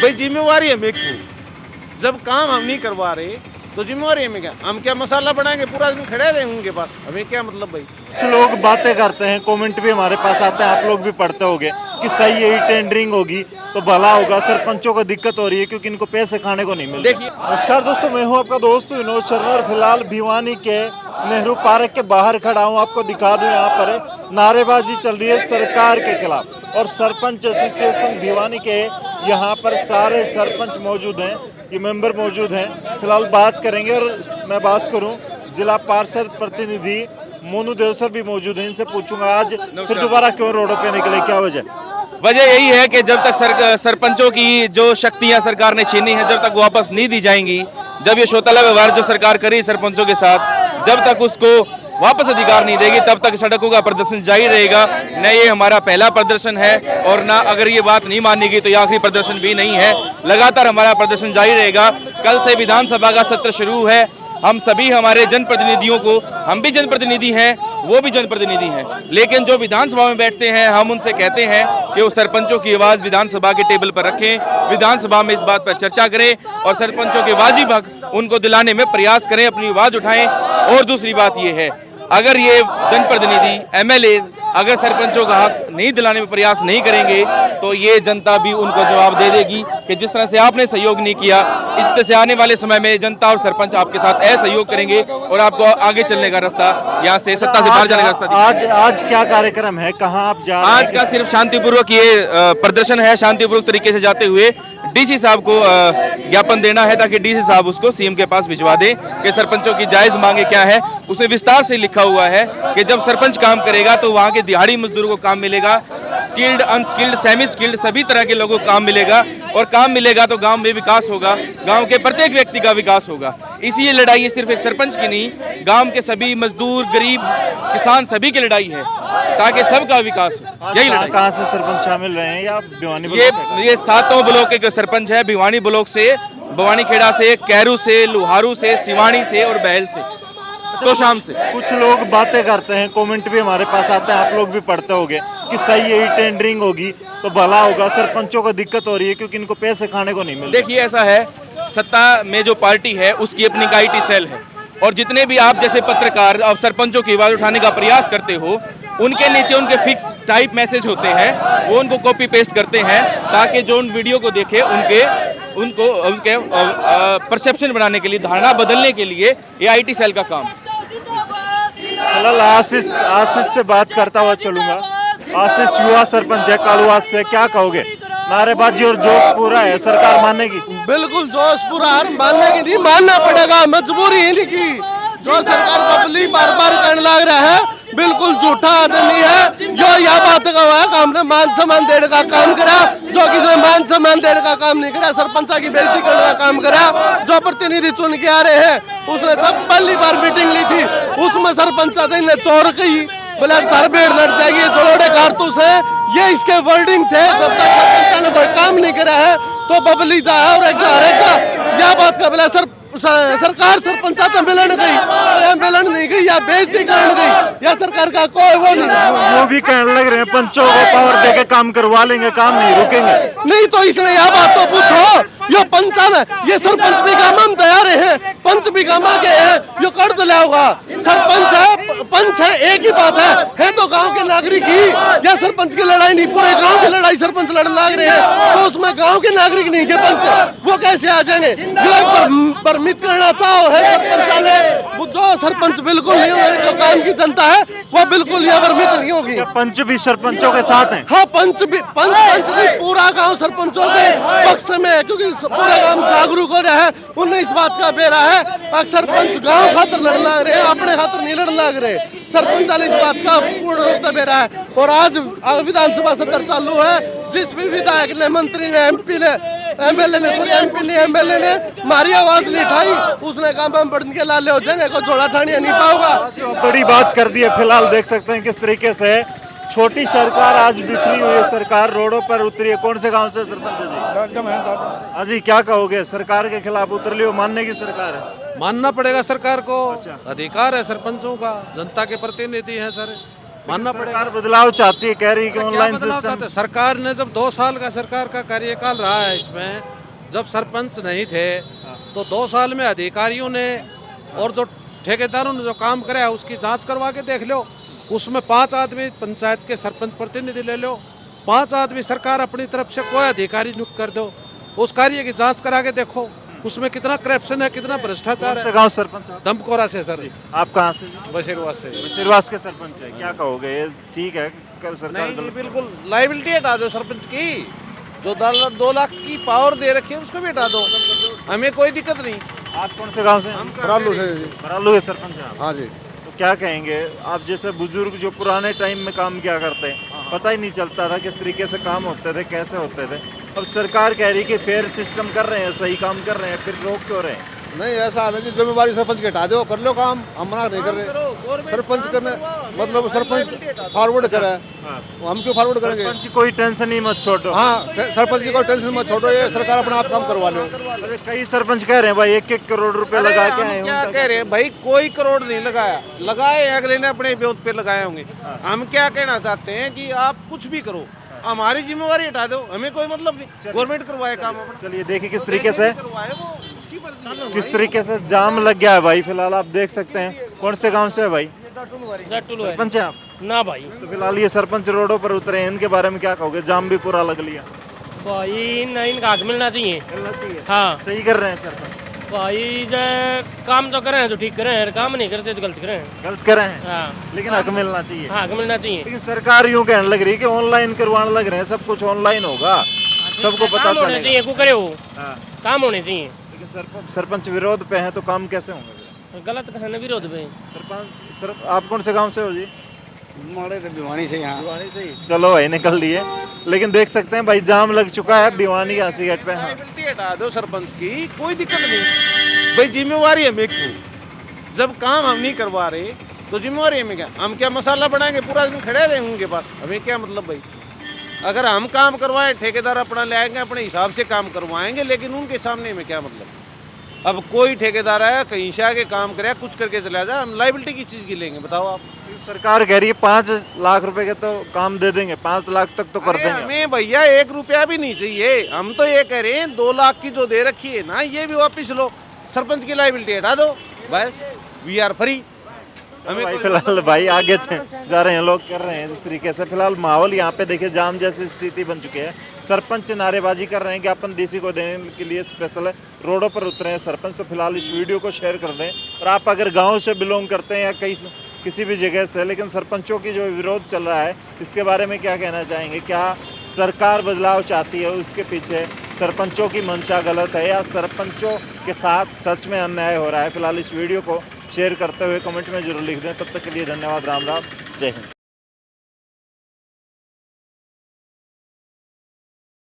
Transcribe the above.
भाई जिम्मेवारी हमें क्यों, जब काम हम नहीं करवा रहे तो जिम्मेवारी हमें क्या, हम क्या मसाला बनाएंगे पूरा दिन खड़े रहे उनके पास, हमें क्या मतलब भाई। कुछ लोग बातें करते हैं, कमेंट भी हमारे पास आते हैं, आप लोग भी पढ़ते होंगे कि सही है, टेंडरिंग होगी तो भला होगा, सरपंचों को दिक्कत हो रही है क्योंकि इनको पैसे खाने को नहीं मिल रहे। नमस्कार दोस्तों, मैं हूं आपका दोस्त विनोद शर्मा और फिलहाल भिवानी के नेहरू पार्क के बाहर खड़ा हूं। आपको दिखा दूं, यहाँ पर नारेबाजी चल रही है सरकार के खिलाफ और सरपंच एसोसिएशन भिवानी के यहाँ पर सारे सरपंच मौजूद हैं, ये मेंबर मौजूद हैं। फिलहाल बात करेंगे और मैं बात करूं जिला पार्षद प्रतिनिधि मोनू देवसर भी मौजूद हैं, इनसे पूछूंगा आज फिर दोबारा क्यों रोडों पे निकले, क्या वजह यही है कि जब तक सरपंचों की जो शक्तियां सरकार ने छीनी है, जब तक वापस नहीं दी जाएंगी, जब ये शोतला व्यवहार जो सरकार करी सरपंचों के साथ, जब तक उसको वापस अधिकार नहीं देगी तब तक सड़कों का प्रदर्शन जारी रहेगा। न ये हमारा पहला प्रदर्शन है और ना अगर ये बात नहीं मानेगी तो ये आखिरी प्रदर्शन भी नहीं है। लगातार हमारा प्रदर्शन जारी रहेगा। कल से विधानसभा का सत्र शुरू है। हम सभी हमारे जनप्रतिनिधियों को, हम भी जनप्रतिनिधि हैं, वो भी जनप्रतिनिधि हैं, लेकिन जो विधानसभा में बैठते हैं हम उनसे कहते हैं कि वो सरपंचों की आवाज़ विधानसभा के टेबल पर रखें, विधानसभा में इस बात पर चर्चा करें और सरपंचों के वाजिब हक उनको दिलाने में प्रयास करें, अपनी आवाज़ उठाएं। और दूसरी बात ये है, अगर ये जनप्रतिनिधि एमएलए अगर सरपंचों का हक नहीं दिलाने में प्रयास नहीं करेंगे तो ये जनता भी उनको जवाब दे देगी कि जिस तरह से आपने सहयोग नहीं किया, इस तरह से आने वाले समय में जनता और सरपंच आपके साथ असहयोग करेंगे और आपको आगे चलने का रास्ता, यहाँ से सत्ता से बाहर जाने का रास्ता। आज क्या कार्यक्रम है, कहाँ आप जा रहे हैं? आज का सिर्फ शांतिपूर्वक ये प्रदर्शन है। शांतिपूर्वक तरीके से जाते हुए डीसी साहब को ज्ञापन देना है ताकि डीसी साहब उसको सीएम के पास भिजवा दें कि सरपंचों की जायज मांगे क्या है। उसमें विस्तार से लिखा हुआ है कि जब सरपंच काम करेगा तो वहाँ के दिहाड़ी मजदूरों को काम मिलेगा, स्किल्ड, अनस्किल्ड, सेमी स्किल्ड सभी तरह के लोगों को काम मिलेगा और काम मिलेगा तो गांव में विकास होगा, गांव के प्रत्येक व्यक्ति का विकास होगा। इसी ये लड़ाई सिर्फ एक सरपंच की नहीं, गांव के सभी मजदूर, गरीब, किसान सभी की लड़ाई है ताकि सबका विकास हो। यही लड़ाई। कहाँ से सरपंच शामिल रहे हैं या भिवानी? ये सातों ब्लॉक के सरपंच है, भिवानी ब्लॉक से, भवानी खेड़ा से, कैरू से, लुहारू से, सिवानी से और बहल से, तो शाम से। कुछ लोग बातें करते हैं, कमेंट भी हमारे पास आते हैं, आप लोग भी पढ़ते होंगे कि सही है, टेंडरिंग होगी तो भला होगा, सरपंचों को दिक्कत हो रही है क्योंकि इनको पैसे खाने को नहीं मिल रहे। देखिए ऐसा है, सत्ता में जो पार्टी है उसकी अपनी का IT सेल है और जितने भी आप जैसे पत्रकार और सरपंचों की आवाज उठाने का प्रयास करते हो, उनके नीचे उनके फिक्स टाइप मैसेज होते हैं, वो उनको कॉपी पेस्ट करते हैं ताकि जो उन वीडियो को देखे उनके परसेप्शन बनाने के लिए, धारणा बदलने के लिए ये IT सेल का काम। फिलहाल आशीष से बात करता हुआ चलूंगा। आशीष युवा सरपंच है कालूवास से, क्या कहोगे? नारेबाजी और जोश पूरा है, सरकार मानेगी? बिल्कुल जोश पूरा है, मानने की नहीं, मानना पड़ेगा, मजबूरी है इनकी। जो सरकार पब्लिक बार बार कहने लग रहा है बिल्कुल झूठा आदमी है। जो यह बात का हुआ है हमने मान सम्मान देने का काम करा, जो किसी ने मान सम्मान देने का काम नहीं करा, सरपंचा की बेइज्जती करने का काम करा। जो प्रतिनिधि चुन के आ रहे हैं उसने जब पहली बार मीटिंग ली थी उसमें सरपंचा ने चोर कही, बोला घर बेड़ लड़ जाएगी, जोड़े कारतूस है, ये इसके वर्डिंग थे। जब तक सरपंचा ने कोई काम नहीं करा है तो बबली जा और यह बात का बोला सरकार सरपंचा तो मिलन गई, या मिलन नहीं गई, या बेइज्जती करने गई, या सरकार का कोई वो नहीं। वो भी कहने लग रहे हैं पंचों को पावर देके काम करवा लेंगे, काम नहीं रुकेंगे। नहीं तो इसलिए यह बात तो पूछो, ये पंचायत है, ये सरपंच भी काम हम तैयार है, पंच भी काम आगे है, ये कर दिला होगा। सरपंच है, पंच है, एक ही बात है तो गांव के नागरिक ही, या सरपंच की लड़ाई नहीं, पूरे गांव की लड़ाई सरपंच लड़ने लग रहे हैं तो उसमें गांव के नागरिक नहीं के पंच वो कैसे आ जाएंगे? परमित करना चाहो है सरपंच वाले, जो सरपंच बिल्कुल नहीं हो, जो काम की जनता है वो बिल्कुल यहाँ परमित नहीं होगी। पंच भी सरपंचों के साथ हैं? हाँ, पंच नहीं, पूरा गांव सरपंचों के पक्ष में है क्योंकि पूरा गांव जागरूक हो रहा है, उन्हें इस बात का बेरा है। सरपंच गांव खातर लड़ने लग रहे हैं, अपने खातर नहीं लड़ने लग रहे। सरपंच वाले इस बात का पूर्ण रूप से बेरा है और आज विधानसभा सत्र चालू है। जिस भी विधायक ने, मंत्री ने, MP ने, एमएलए ने हमारी आवाज नहीं उठाई, उसने कहा हम बढ़ के लाले हो जाएंगे, को झोला ठानिया नहीं पाओगा। बड़ी बात कर दी है। फिलहाल देख सकते हैं किस तरीके से छोटी सरकार आज बिखरी हुई है, सरकार रोडों पर उतरी है। कौन से गांव से सरपंच जी? अजी क्या कहोगे, सरकार के खिलाफ उतर लियो, मानने की सरकार है? मानना पड़ेगा सरकार को। अधिकार है सरपंचों का, जनता के प्रतिनिधि हैं सर। मानना पड़ेगा। सरकार बदलाव चाहती है, कह रही है कि क्या ऑनलाइन बदलाव सिस्टम। चाहते हैं? सरकार ने जब 2 साल का सरकार का कार्यकाल रहा है, इसमें जब सरपंच नहीं थे तो 2 साल में अधिकारियों ने और जो ठेकेदारों ने जो काम कराया उसकी जांच करवा के देख लो। उसमें 5 आदमी पंचायत के सरपंच प्रतिनिधि ले लो, 5 आदमी सरकार अपनी तरफ से कोई अधिकारी नियुक्त कर दो, उस कार्य की जांच करा के देखो उसमें कितना करप्शन है, कितना भ्रष्टाचार कौन से है। गांव सरपंच आप? दमकोरा से सर, आप कहाँ से? बशीरवास से। बशीरवास के सरपंच है, क्या कहोगे? ये ठीक है कल सरकार नहीं नहीं, बिल्कुल लाइबिलिटी हटा दो सरपंच की। जो 2 लाख की पावर दे रखी है उसको भी हटा दो, हमें कोई दिक्कत नहीं। आप कौन से गांव से? बरालू से जी। बरालू के सरपंच हैं आप। हाँ जी। तो क्या कहेंगे आप जैसे बुजुर्ग जो पुराने टाइम में काम किया करते हैं, पता ही नहीं चलता था किस तरीके से काम होते थे, कैसे होते थे। अब सरकार कह रही है कि फेयर सिस्टम कर रहे हैं, सही काम कर रहे हैं, फिर रोक क्यों रहे हैं? नहीं ऐसा है जी, जिम्मेवारी सरपंच की हटा दो, कर लो काम, हम मना नहीं कर रहे। सरपंच करने मतलब सरपंच फॉरवर्ड करे, हम क्यों फॉरवर्ड करेंगे? सरपंच की कोई टेंशन ही मत छोड़ो। हाँ, सरपंच की कोई टेंशन मत छोड़ो, ये सरकार अपना आप काम करवा लो। अरे कई सरपंच कह रहे हैं भाई 1-1 करोड़ रुपए लगा के आए हैं, क्या उनका कह रहे हैं भाई, कोई करोड़ नहीं लगाया, लगाए अगले ने अपने ब्योत पे लगाए होंगे। हम क्या कहना चाहते हैं कि आप कुछ भी करो, हमारी जिम्मेवारी हटा दो, हमें कोई मतलब नहीं। गवर्नमेंट करवाए काम अपना, चलिए देखिए किस तरीके से करवाए वो उसकी मर्जी है। किस तरीके से जाम लग गया है भाई। फिलहाल आप देख सकते हैं। कौन से गांव से है भाई? सरपंच है आप? ना भाई, तो फिलहाल ये सरपंच रोडों पर उतरे हैं, इनके बारे में क्या कहोगे? जाम भी पूरा लग लिया। भाई नहीं, इनका हक मिलना चाहिए। मिलना चाहिए। हाँ सही कर रहे हैं सरपंच? भाई, जो काम तो करें तो ठीक करें, काम नहीं करते तो गलत करें। गलत कर रहे हैं, हाँ लेकिन हक मिलना चाहिए। हाँ, हक मिलना चाहिए। लेकिन सरकार यूं कहने लग रही है कि ऑनलाइन करवाने लग रहे हैं, सब कुछ ऑनलाइन होगा, सबको पता काम होने चलेगा। चाहिए, को करे वो हाँ। काम होने चाहिए। लेकिन सरपंच विरोध पे है तो काम कैसे होंगे? गलत कहना विरोध में। सरपंच आप कौन से गांव से हो जी? माड़े तो भिवानी से यहाँ। भिवानी से ही। चलो भाई निकल लिए, लेकिन देख सकते हैं भाई जाम लग चुका है भिवानी के हासी गेट पे। हाँ। लाइबिलिटी हटा दो सरपंच की, कोई दिक्कत नहीं भाई, जिम्मेवारी है मेरे को। जब काम हम नहीं करवा रहे तो जिम्मेवारी हमें क्या, हम क्या मसाला बनाएंगे पूरा दिन खड़े रहे उनके पास, हमें क्या मतलब भाई। अगर हम काम करवाएं, ठेकेदार अपना ले आएंगे, अपने हिसाब से काम करवाएंगे, लेकिन उनके सामने में क्या मतलब। अब कोई ठेकेदार आया कहीं से आके काम करे, कुछ करके चला जाए, हम लाइबिलिटी किस चीज़ की लेंगे बताओ आप। सरकार कह रही है 5 लाख रुपए के तो काम दे देंगे, 5 लाख तक तो कर अरे देंगे। हमें भैया 1 रुपया भी नहीं चाहिए, हम तो ये कह रहे हैं 2 लाख की जो दे रखी है ना, ये भी वापस लो, सरपंच की लाइबिलिटी हटा दो, बस वी आर फ्री। हमें भाई कोई- फिलहाल भाई आगे जा रहे हैं, लोग कर रहे हैं इस तरीके से। फिलहाल माहौल यहाँ पे देखिए जाम जैसी स्थिति बन चुकी है। सरपंच नारेबाजी कर रहे हैं, ज्ञापन डीसी को देने के लिए स्पेशल रोडों पर उतरे हैं सरपंच। तो फिलहाल इस वीडियो को शेयर कर दें, और आप अगर गाँव से बिलोंग करते हैं या कहीं किसी भी जगह से, लेकिन सरपंचों की जो विरोध चल रहा है इसके बारे में क्या कहना चाहेंगे? क्या सरकार बदलाव चाहती है, उसके पीछे सरपंचों की मंशा गलत है, या सरपंचों के साथ सच में अन्याय हो रहा है? फिलहाल इस वीडियो को शेयर करते हुए कमेंट में जरूर लिख दें। तब तक के लिए धन्यवाद, राम राम, जय हिंद।